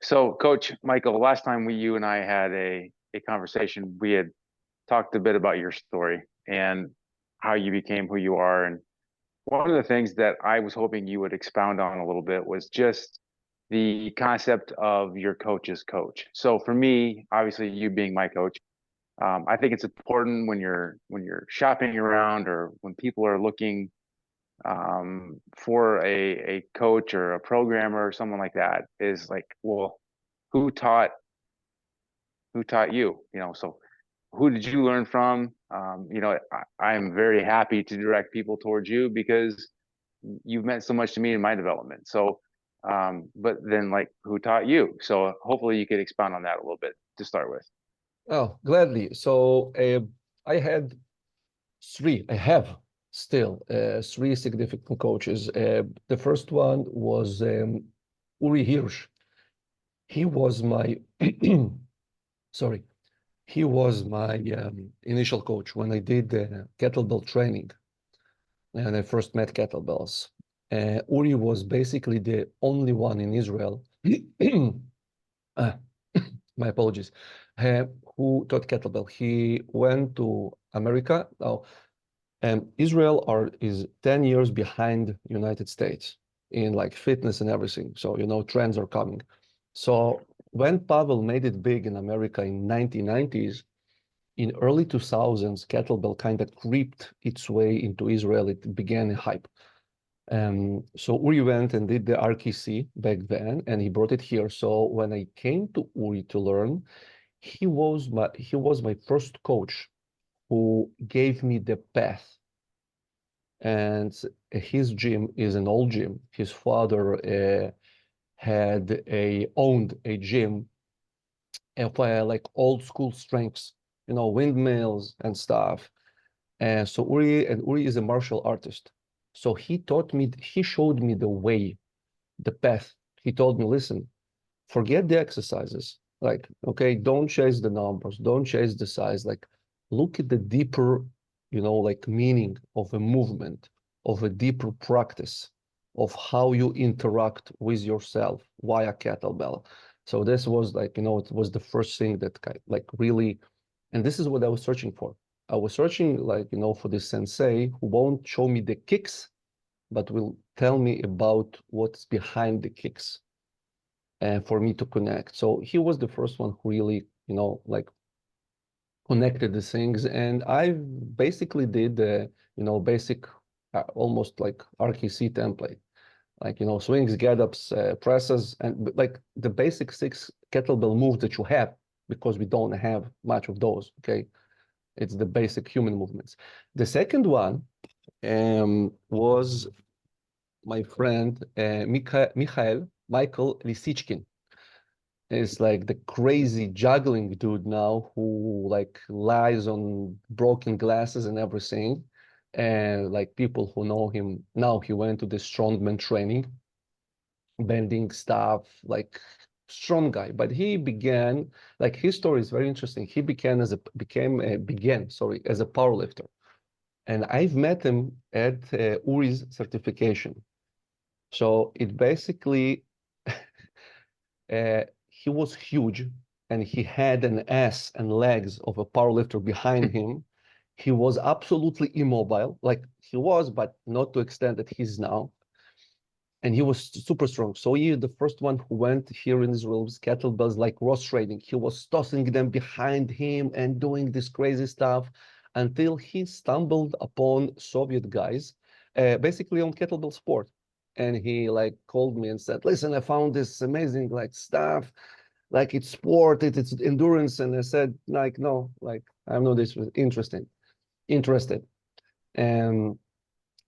So, Coach Michael, last time you and I had a conversation, we had talked a bit about your story and how you became who you are. And one of the things that I was hoping you would expound on a little bit was just the concept of your coach's coach. So for me, obviously you being my coach, I think it's important when you're shopping around or when people are looking for a coach or a programmer or someone like that is like, well, who taught who taught you? So who did you learn from? I'm very happy to direct people towards you because you've meant so much to me in my development. So, but then like who taught you? So hopefully you could expound on that a little bit to start with. Oh, gladly. So I had I have still three significant coaches. The first one was Uri Hirsch. He was my, sorry, he was my initial coach when I did kettlebell training and I first met kettlebells. Uri was basically the only one in Israel, ah, my apologies, who taught kettlebell. He went to America. Now, Israel is 10 years behind United States in like fitness and everything. So, trends are coming. So when Pavel made it big in America in 1990s, in early 2000s, kettlebell kind of creeped its way into Israel. It began a hype. So Uri went and did the RKC back then, and he brought it here. So when I came to Uri to learn, he was my first coach who gave me the path. And his gym is an old gym. His father owned a gym of like old school strengths, windmills and stuff. And so Uri is a martial artist. So he showed me the way, the path. He told me, listen, forget the exercises. Like, okay, don't chase the numbers, don't chase the size. Like, look at the deeper, like meaning of a movement, of a deeper practice, of how you interact with yourself via kettlebell. So this was like, it was the first thing that like really, and this is what I was searching for. I was searching like, for this sensei who won't show me the kicks, but will tell me about what's behind the kicks and for me to connect. So he was the first one who really, like connected the things. And I basically did the, basic, almost like RKC template, like, swings, get-ups, presses, and like the basic 6 kettlebell moves that you have, because we don't have much of those, okay? It's the basic human movements. The second one was my friend, Michael Lisichkin. Is like the crazy juggling dude now who like lies on broken glasses and everything. And like people who know him now, he went to the strongman training, bending stuff, like strong guy. But he began, like his story is very interesting. He began as a power lifter. And I've met him at Uri's certification. So it basically he was huge and he had an ass and legs of a powerlifter behind him. He was absolutely immobile, like he was, but not to extent that he's now. And he was super strong. So he the first one who went here in Israel with kettlebells like Ross trading. He was tossing them behind him and doing this crazy stuff until he stumbled upon Soviet guys, basically on kettlebell sport. And he like called me and said, listen, I found this amazing like stuff, like it's sport, it's endurance. And I said, like, no, like I'm not interested. And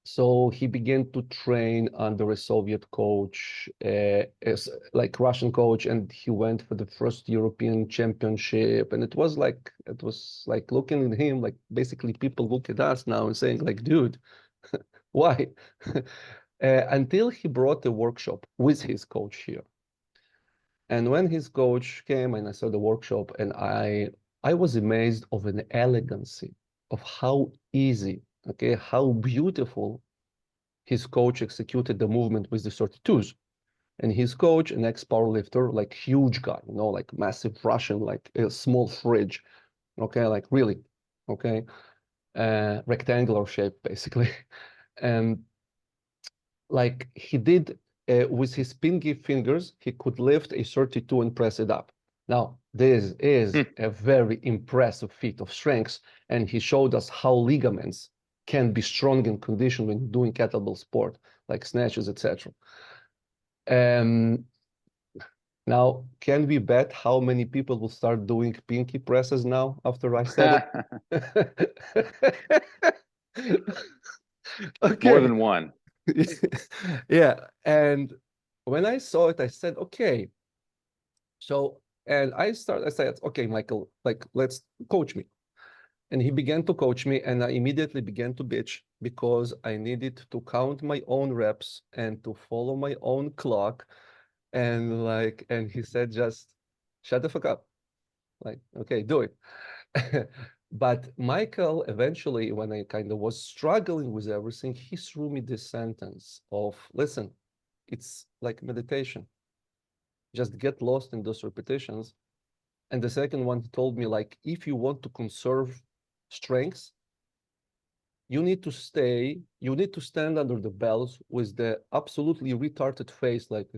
so he began to train under a Soviet coach, as like Russian coach, and he went for the first European championship. And it was like looking at him, like basically people look at us now and saying like, dude, why? Until he brought a workshop with his coach here. And when his coach came and I saw the workshop, and I was amazed of an elegancy of how easy, okay, how beautiful his coach executed the movement with the 32s. And his coach, an ex-powerlifter, like huge guy, you know, like massive Russian, like a small fridge, okay, like really, okay, rectangular shape basically. And like he did with his pinky fingers, he could lift a 32 and press it up. Now, this is a very impressive feat of strength, and he showed us how ligaments can be strong and conditioned when doing kettlebell sport, like snatches, etc. Now, can we bet how many people will start doing pinky presses now after I said it? More Okay. than one. Yeah. And when I saw it, I said, okay. So, and I said, okay, Michael, like, let's coach me. And he began to coach me, and I immediately began to bitch because I needed to count my own reps and to follow my own clock. And like, and he said, just shut the fuck up. Like, okay, do it. But Michael, eventually, when I kind of was struggling with everything, he threw me this sentence of, listen, it's like meditation. Just get lost in those repetitions. And the second one, he told me, like, if you want to conserve strength, you need to stand under the bells with the absolutely retarded face, like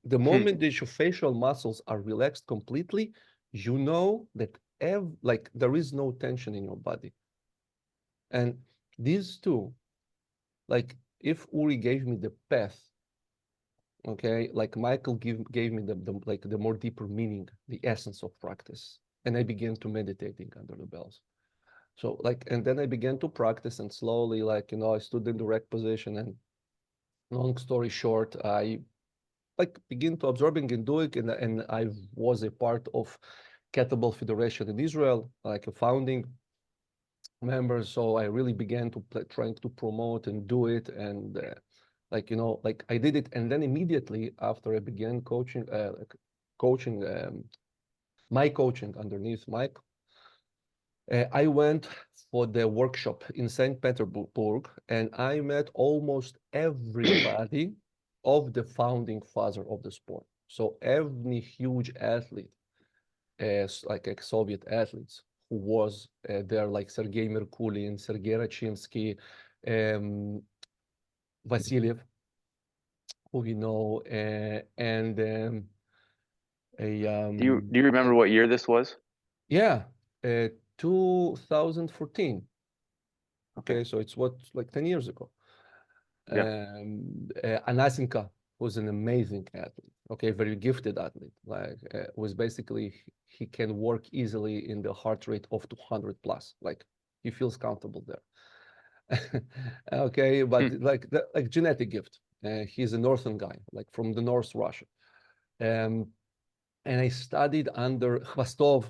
the moment that your facial muscles are relaxed completely, you know that like there is no tension in your body. And these two, like if Uri gave me the path, okay, like Michael gave me the like the more deeper meaning, the essence of practice. And I began to meditating under the bells. So like, and then I began to practice and slowly, like, you know, I stood in the direct position, and long story short, I like begin to absorbing and doing, and I was a part of Kettlebell Federation in Israel, like a founding member. So I really began to trying to promote and do it, and like, you know, like I did it, and then immediately after I began coaching my coaching underneath Mike, I went for the workshop in St. Petersburg, and I met almost everybody of the founding father of the sport. So every huge athlete, like ex-Soviet athletes, who was there, like Sergei Merkulin, Sergei Rachinsky, um, Vasiliev, who you know, and a Do you remember what year this was? yeah, 2014. Okay. Okay, so it's what, like 10 years ago. Yeah. Anasinka was an amazing athlete. Okay, very gifted athlete. Like was basically he can work easily in the heart rate of 200 plus. Like he feels comfortable there. Okay, but like genetic gift. He's a northern guy, like from the North Russia. Um, and I studied under Khvastov,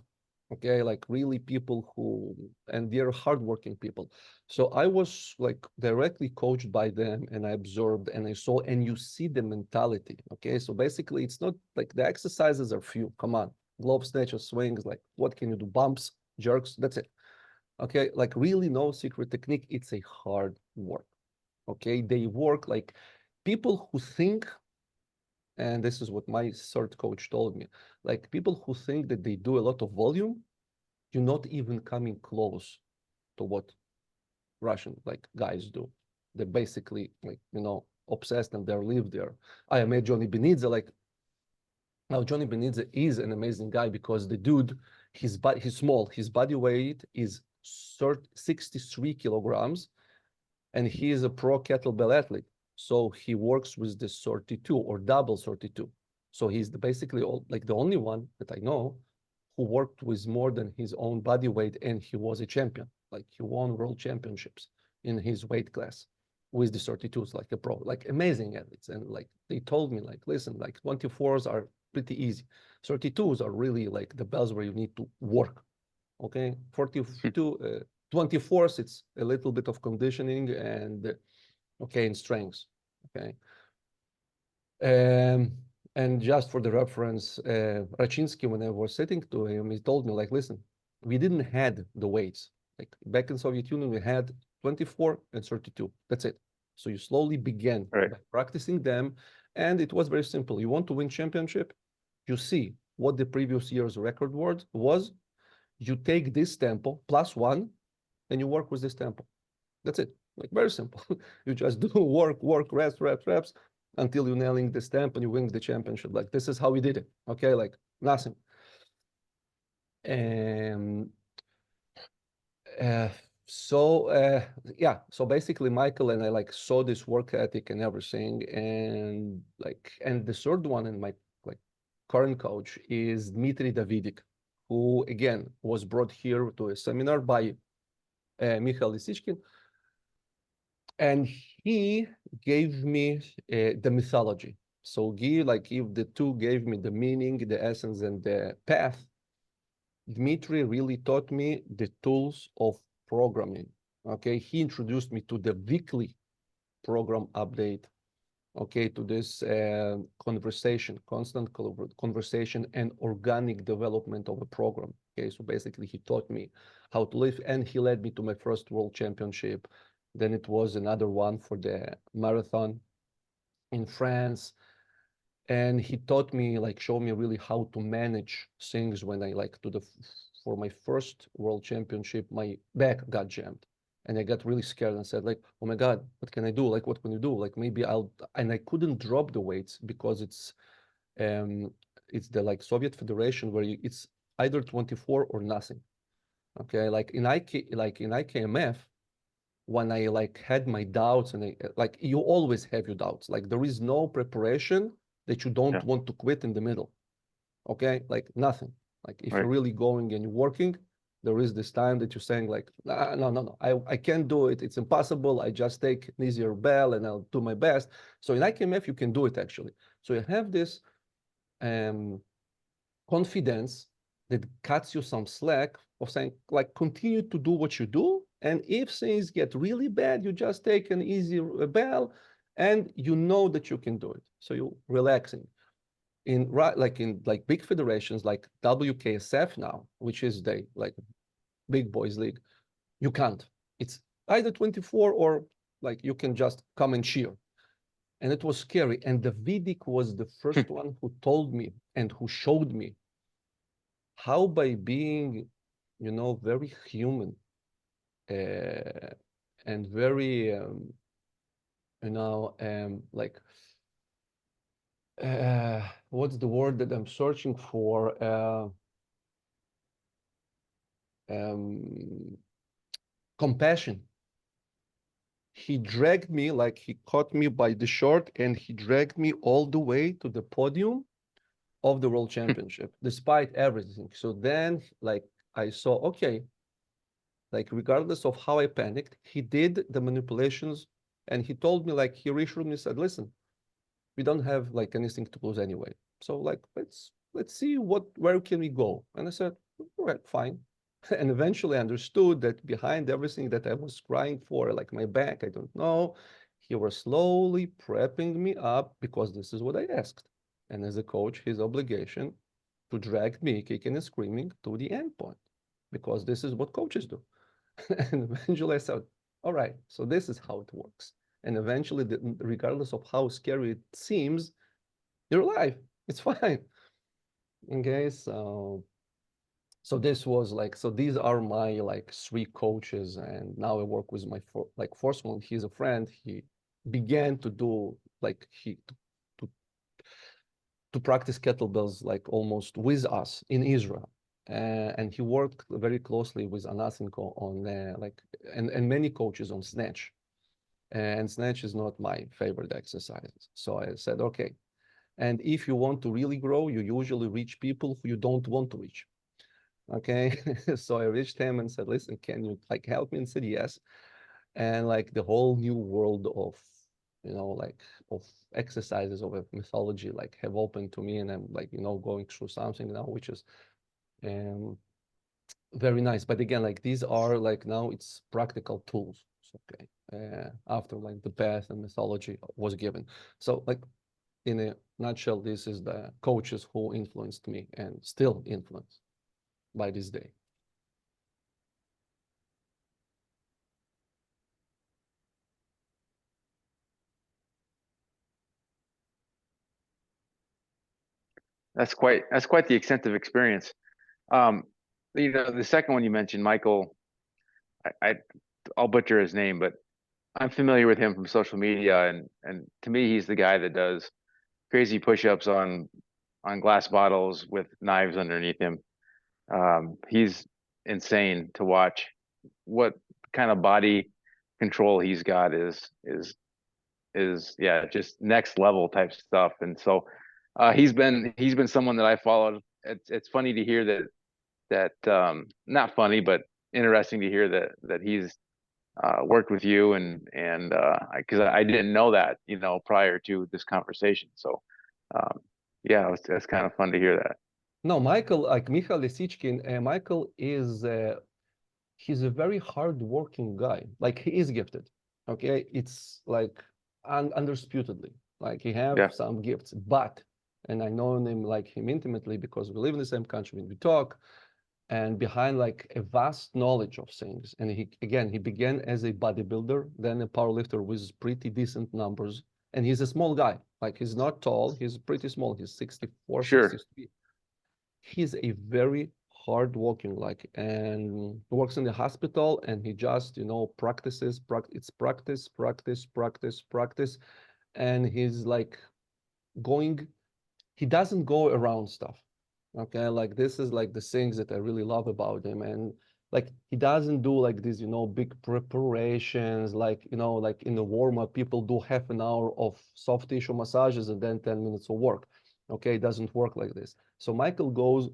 okay, like really people who, and they're hardworking people. So I was like directly coached by them, and I observed and I saw, and you see the mentality, okay? So basically it's not like the exercises are few, come on, globe snatches, swings, like what can you do? Bumps, jerks, that's it. Okay, like really no secret technique, it's a hard work, okay? They work like people who think, and this is what my third coach told me, like people who think that they do a lot of volume, you're not even coming close to what Russian like guys do. They're basically like, you know, obsessed, and they live there. I met Johnny Benitza. Like now, Johnny Benitza is an amazing guy because the dude, he's small. His body weight is 63 kilograms, and he is a pro kettlebell athlete. So he works with the 32 or double 32. So he's basically like the only one that I know who worked with more than his own body weight, and he was a champion. Like he won world championships in his weight class with the 32s, like a pro, like amazing athletes. And like they told me, like, listen, like 24s are pretty easy. 32s are really like the bells where you need to work. Okay, 42, 24s, it's a little bit of conditioning and okay, and strength. Okay. And just for the reference, Rachinsky, when I was sitting to him, he told me, like, listen, we didn't had the weights. Like back in Soviet Union, we had 24 and 32. That's it. So you slowly began Right. by practicing them, And it was very simple. You want to win championship, you see what the previous year's record was, you take this tempo +1, and you work with this tempo. That's it. Like very simple. You just do work, rest, reps, until you're nailing this tempo and you win the championship. Like this is how we did it. Okay, like nothing. And uh, yeah, so basically Michael and I like saw this work ethic and everything, and the third one in my like current coach is Dmitry Davidic, who again was brought here to a seminar by Mikhail Lisichkin, and he gave me the mythology. So if the two gave me the meaning, the essence, and the path, Dmitry really taught me the tools of programming. Okay, he introduced me to the weekly program update. Okay, to this constant conversation and organic development of a program. Okay, so basically he taught me how to live, and he led me to my first world championship. Then it was another one for the marathon in France. And he taught me, like, showed me really how to manage things when I for my first world championship, my back got jammed. And I got really scared and said, like, oh my God, what can I do? Like, what can you do? Like, maybe and I couldn't drop the weights because it's the like Soviet Federation where it's either 24 or nothing. Okay. Like in IKMF, when I like had my doubts, and like you always have your doubts. Like there is no preparation that you don't Yeah. want to quit in the middle. Okay, like nothing. Like if Right. you're really going and you're working, there is this time that you're saying like, nah, no, I can't do it. It's impossible. I just take an easier bell and I'll do my best. So in IKMF, you can do it actually. So you have this confidence that cuts you some slack of saying like continue to do what you do, and if things get really bad you just take an easy bell and you know that you can do it, so you're relaxing. In big federations like WKSF now, which is the like big boys league, you can't. It's either 24 or like you can just come and cheer. And it was scary, and the Vidic was the first one who told me and who showed me how by being, very human uh, and very, like, what's the word that I'm searching for? Um, Compassion. He dragged me, like he caught me by the short and he dragged me all the way to the podium of the world championship, despite everything. So then, like, I saw, okay, like regardless of how I panicked, he did the manipulations, and he told me, like, he reassured me, said, listen, we don't have like anything to lose anyway. So like let's see where can we go. And I said, all right, fine. And eventually I understood that behind everything that I was crying for, like my back, I don't know, he was slowly prepping me up because this is what I asked. And as a coach, his obligation to drag me kicking and screaming to the end point, because this is what coaches do. And eventually I said, all right, so this is how it works. And eventually, regardless of how scary it seems, you're alive. It's fine. Okay, so this was like, so these are my like three coaches, and now I work with my fourth one. He's a friend. He began to do like to to practice kettlebells like almost with us in Israel. And he worked very closely with Anasenko on and many coaches on snatch. And snatch is not my favorite exercise. So I said, okay. And if you want to really grow, you usually reach people who you don't want to reach. Okay. So I reached him and said, listen, can you like help me? And said, yes. And like the whole new world of, like of exercises of a mythology, like have opened to me. And I'm like, going through something now, which is um, very nice. But again, like these are like now it's practical tools. Okay. After like the path and mythology was given. So like in a nutshell, this is the coaches who influenced me and still influence by this day. That's quite the extensive experience. Um, the second one you mentioned, Michael, I'll butcher his name, but I'm familiar with him from social media, and to me, he's the guy that does crazy push-ups on glass bottles with knives underneath him. He's insane to watch. What kind of body control he's got is yeah, just next level type stuff. And so he's been someone that I followed. It's funny to hear that not funny, but interesting to hear that he's worked with you and because I didn't know that, prior to this conversation. So yeah, it's kind of fun to hear that. No, Michael, like Michael Lisichkin, Michael is he's a very hardworking guy. Like he is gifted. Okay, it's like undisputedly, like he have Yeah, some gifts, but and I know him like him intimately because we live in the same country and we talk, and behind like a vast knowledge of things. And he began as a bodybuilder, then a powerlifter with pretty decent numbers. And he's a small guy. Like he's not tall, he's pretty small. He's 64, sure. 63. He's a very hardworking, like, and works in the hospital, and he just, practices, it's practice, practice, practice, practice. And he's like going, he doesn't go around stuff. Okay, like this is like the things that I really love about him. And like he doesn't do like these, big preparations, like in the warm-up, people do half an hour of soft tissue massages and then 10 minutes of work. Okay, it doesn't work like this. So Michael goes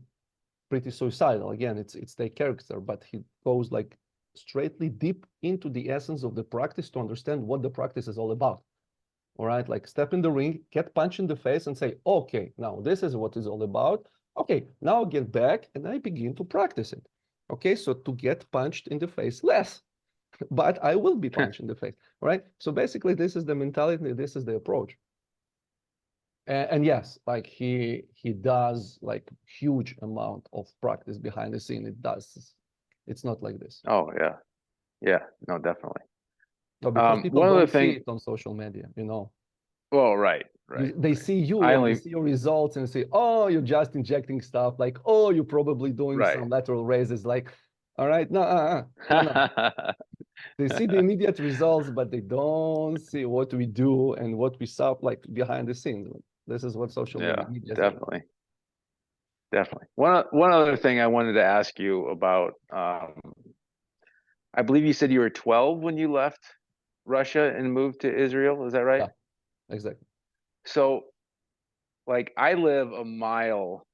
pretty suicidal. Again, it's the character, but he goes like straightly deep into the essence of the practice to understand what the practice is all about. All right, like step in the ring, get punched in the face and say, okay, now this is what it's all about. Okay, now I get back and I begin to practice it. Okay, so to get punched in the face less, but I will be punched in the face. All right, so basically this is the mentality, this is the approach. And yes, like he does like huge amount of practice behind the scene. It's not like this. Oh yeah, yeah, no, definitely. No, because people One other don't see thing. it on social media. Well, right, right, They right. see you I and they only see your results and say, oh, you're just injecting stuff. Like, oh, you're probably doing right. some lateral raises. Like, all right, no, no, no. They see the immediate results, but they don't see what we do and what we suffer like behind the scenes. This is what social Yeah, media is all about. definitely, definitely. One other thing I wanted to ask you about. I believe you said you were 12 when you left Russia and moved to Israel. Is that right? Yeah, exactly. So, like, I live a mile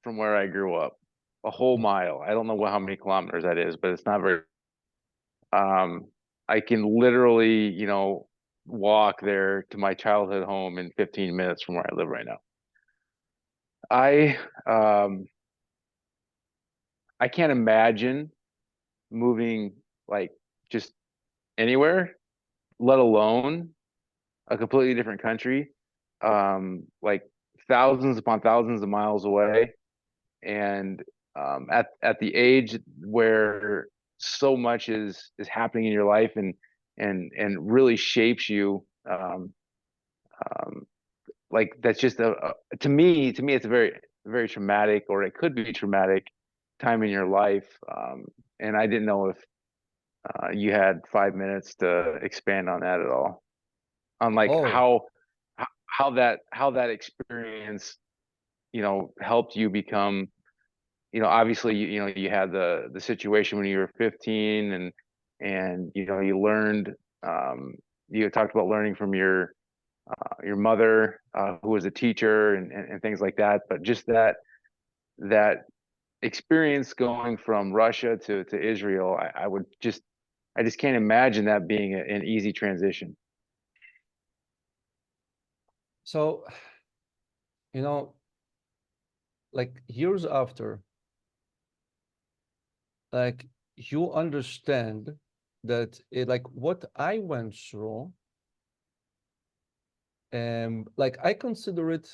from where I grew up, a whole Mhm. mile. I don't know how many kilometers that is, but it's not very. Um, I can literally, walk there to my childhood home in 15 minutes from where I live right now. I um I can't imagine moving like just anywhere, let alone a completely different country, like thousands upon thousands of miles away, and at the age where so much is happening in your life and really shapes you. Um, like that's just to me it's a very traumatic, or it could be traumatic time in your life. And I didn't know if you had 5 minutes to expand on that at all, on like Oh, how that experience helped you become, obviously you had the situation when you were 15, and you learned, you talked about learning from your mother, who was a teacher, and things like that. But just that experience going from Russia to Israel, I just can't imagine that being an easy transition. so, you know, like years after, like you understand that like what I went through, like I consider it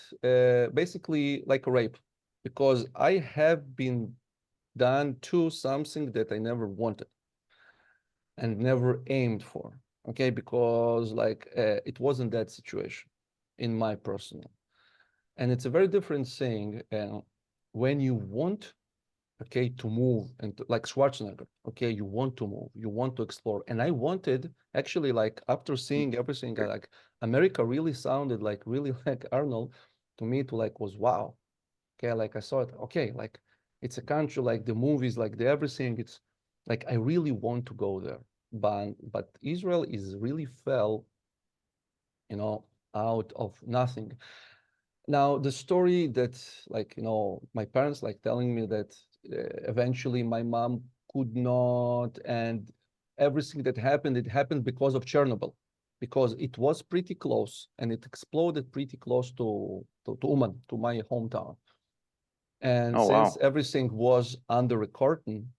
basically like a rape because I have been done to something that I never wanted and never aimed for. Okay, because like it wasn't that situation in my personal. And it's a very different thing when you want, okay, to move and like Schwarzenegger, okay, you want to move, you want to explore. And I wanted actually like after seeing everything, I like America really sounded like really like Arnold to me to like was wow. Okay, like I saw it, okay, like it's a country like the movies, like the everything, it's like I really want to go there. But Israel is really fell, you know, out of nothing. Now, the story that, like, you know, my parents like telling me that eventually my mom could not, and everything that happened, it happened because of Chernobyl, because it was pretty close and it exploded pretty close to Uman, to my hometown. And Oh, since wow. everything was under a curtain,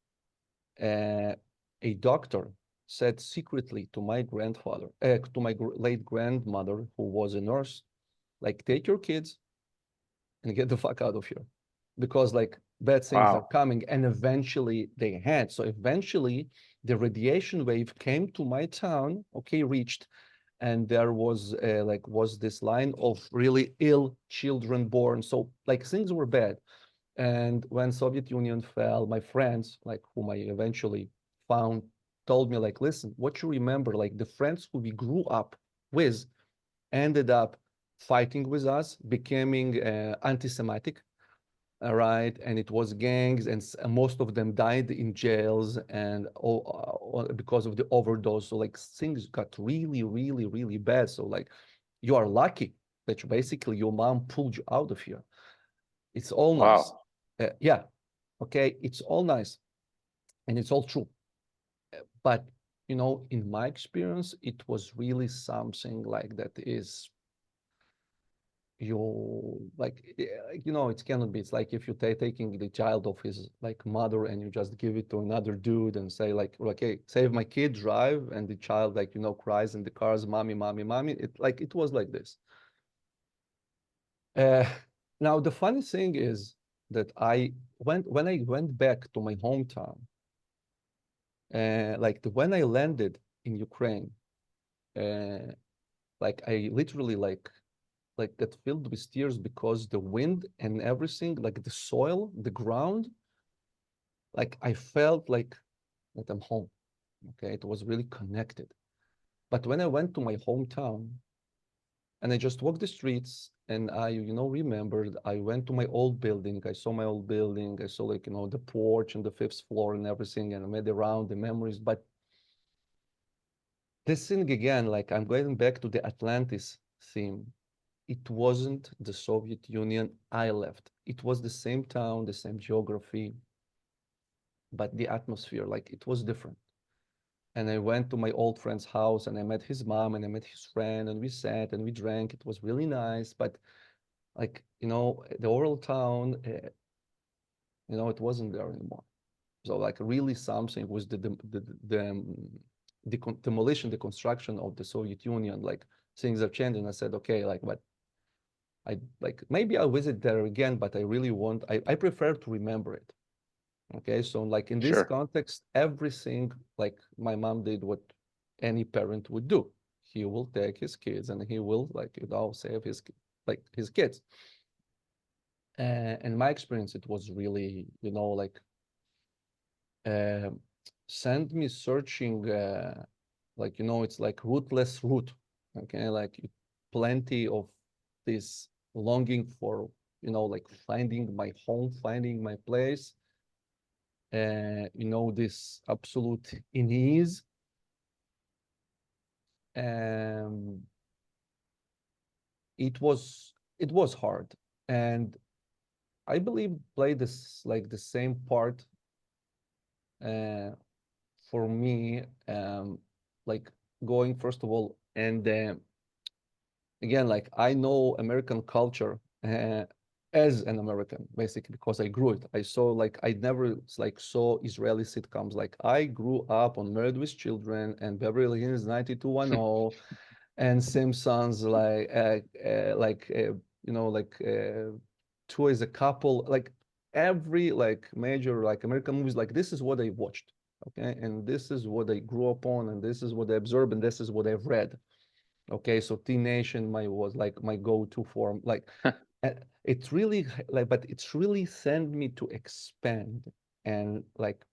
uh, a doctor said secretly to my grandfather, to my late grandmother, who was a nurse, like, take your kids and get the fuck out of here because like bad things are Wow. coming. And eventually they had. So eventually the radiation wave came to my town, okay, reached, and there was was this line of really ill children born. So like things were bad. And when Soviet Union fell, my friends, like whom I eventually found, told me like, listen, what you remember, like the friends who we grew up with ended up fighting with us, becoming anti-Semitic, all right, and it was gangs, and most of them died in jails and because of the overdose. So like things got really, really, really bad. So like you are lucky that basically your mom pulled you out of here. It's all nice. Wow. Yeah, okay, it's all nice and it's all true. But you know, in my experience, it was really something like that is you like you know it cannot be. It's like if you taking the child of his like mother and you just give it to another dude and say like, okay, save my kid, drive, and the child like, you know, cries in the cars, mommy, mommy, mommy. It was like this. uh Now the funny thing is that when I went back to my hometown, when I landed in Ukraine, uh like I literally like got filled with tears because the wind and everything, like the soil, the ground, like I felt like that I'm home. Okay, it was really connected. But when I went to my hometown and I just walked the streets and I, you know, remembered, I went to my old building. I saw my old building. I saw like, you know, the porch and the fifth floor and everything, and I made around the memories. But this thing again, like I'm going back to the Atlantis theme. It wasn't the Soviet Union I left. It was the same town, the same geography, but the atmosphere, like it was different. And I went to my old friend's house and I met his mom and I met his friend and we sat and we drank. It was really nice, but like, you know, the oral town, you know, it wasn't there anymore. So like really something was the demolition, the construction of the Soviet Union, like things have changed. And I said, okay, like, but I like maybe I'll visit there again, but I really want, I prefer to remember it. Okay, so like in this Sure. context, everything like my mom did what any parent would do. He will take his kids and he will like, you know, save his kids. In my experience, it was really, you know, like uh, send me searching, like, you know, it's like rootless root. Okay, like plenty of this longing for, you know, like finding my home, finding my place, you know, this absolute unease. Um, it was hard, and I believe played this like the same part uh, for me, like going first of all, and again, like I know American culture as an American, basically, because I grew it. I saw like I never like saw Israeli sitcoms. Like I grew up on Married with Children and Beverly Hills 90210 and Simpsons, you know, Two as a Couple, like every like major like American movies. Like this is what I watched, okay, and this is what I grew up on, and this is what I observed, and this is what I've read. Okay, so T Nation my was like my go-to form. Like And it's really like, but it's really sent me to expand and like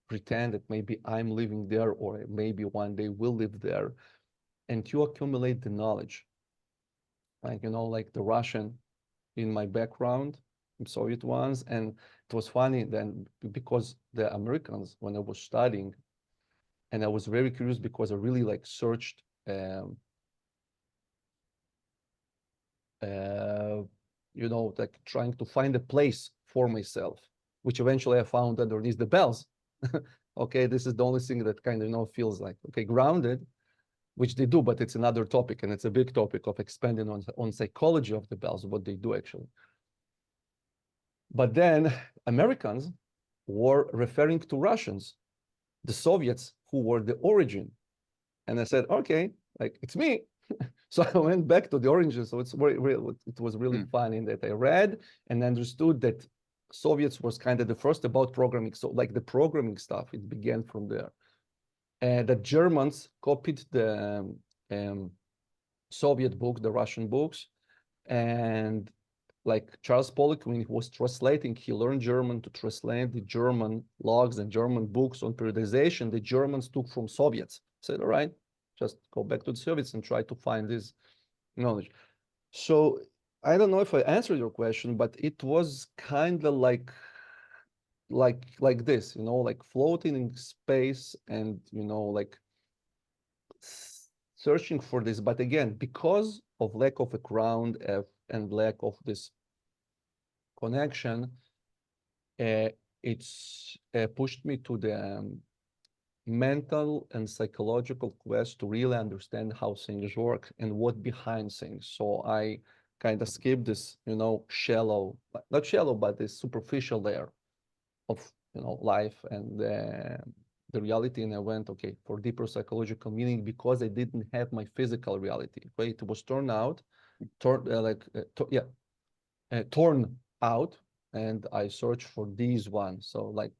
pretend that maybe I'm living there or maybe one day we'll live there, and to accumulate the knowledge. Like, like the Russian in my background, Soviet ones. And it was funny then because the Americans, when I was studying, and I was very curious because I really like searched uh, like trying to find a place for myself, which eventually I found underneath the bells. Okay, this is the only thing that kind of, feels like, okay, grounded, which they do, but it's another topic, and it's a big topic of expanding on psychology of the bells, what they do actually. But then Americans were referring to Russians, the Soviets who were the origin. And I said, okay, like it's me. So I went back to the origin. So it was really funny that I read and understood that Soviets was kind of the first about programming. So like the programming stuff, it began from there. And the Germans copied the Soviet book, the Russian books, and like Charles Pollock, when he was translating, he learned German to translate the German logs and German books on periodization the Germans took from Soviets. Said, all right, just go back to the Soviets and try to find this knowledge. So I don't know if I answered your question, but it was kind of like this, like floating in space and, like searching for this. But again, because of lack of a ground and lack of this connection, it's pushed me to the mental and psychological quest to really understand how things work and what behind things. So I kind of skip this, shallow, not shallow, but this superficial layer of, life and the reality. And I went, okay, for deeper psychological meaning because I didn't have my physical reality. Okay, it was torn out, torn out, and I search for these ones. So like,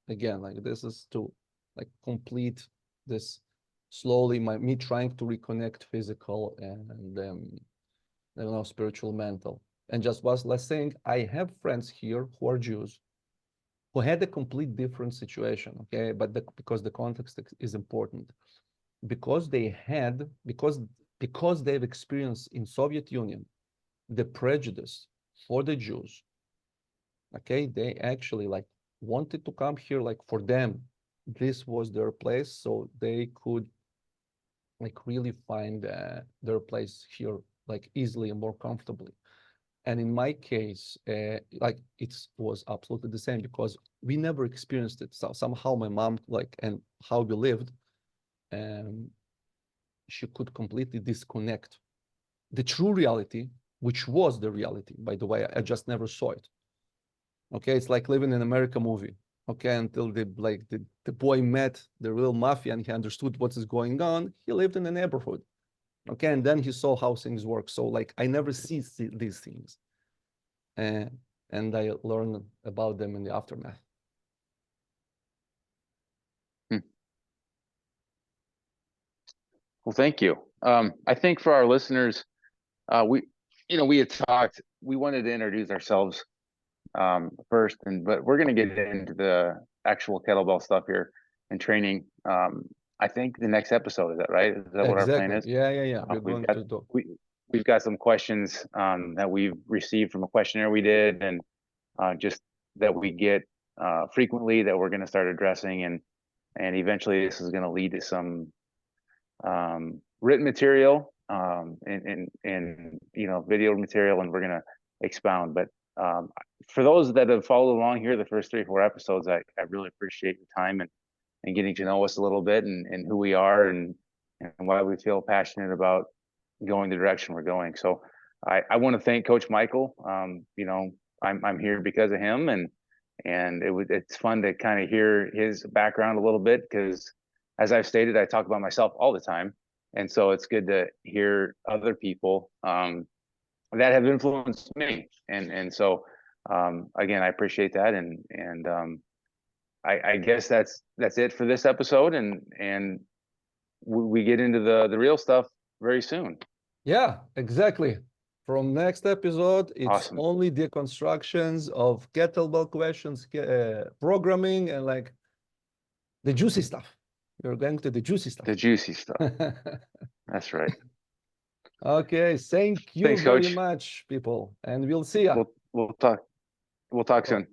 again, like this is to like complete this slowly, me trying to reconnect physical and spiritual, mental. And just was last thing, I have friends here who are Jews who had a complete different situation, okay? But because the context is important. Because they've experienced in Soviet Union the prejudice for the Jews, okay, they actually like wanted to come here. Like for them this was their place, so they could like really find their place here like easily and more comfortably. And in my case, like it was absolutely the same because we never experienced it. So somehow my mom, like, and how we lived, she could completely disconnect the true reality, which was the reality, by the way. I just never saw it. Okay, it's like living in an American movie. Okay, until the boy met the real mafia and he understood what is going on. He lived in a neighborhood. Okay, and then he saw how things work. So like I never see these things, and I learn about them in the aftermath. Well, thank you. I think for our listeners, we had talked, we wanted to introduce ourselves first, but we're going to get into the actual kettlebell stuff here and training. I think the next episode, is that right? Is that what our plan Exactly. is? Yeah. We're going to do. We've got some questions that we've received from a questionnaire we did, and just that we get frequently that we're going to start addressing, and eventually this is going to lead to some written material and video material, and we're going to expound. But for those that have followed along here the first 3-4 episodes, I really appreciate your time and getting to know us a little bit and who we are and why we feel passionate about going the direction we're going. So I want to thank Coach Michael. I'm here because of him, and it's fun to kind of hear his background a little bit because, as I've stated, I talk about myself all the time, and so it's good to hear other people that have influenced me, and so again, I appreciate that, and I guess that's it for this episode, and we get into the real stuff very soon. Yeah, exactly. From next episode, it's Awesome. only deconstructions of kettlebell questions, programming, and like the juicy stuff. We're going to the juicy stuff. The juicy stuff. That's right. Okay, thank you Thanks, very Coach. much, people, and we'll see ya. We'll talk soon.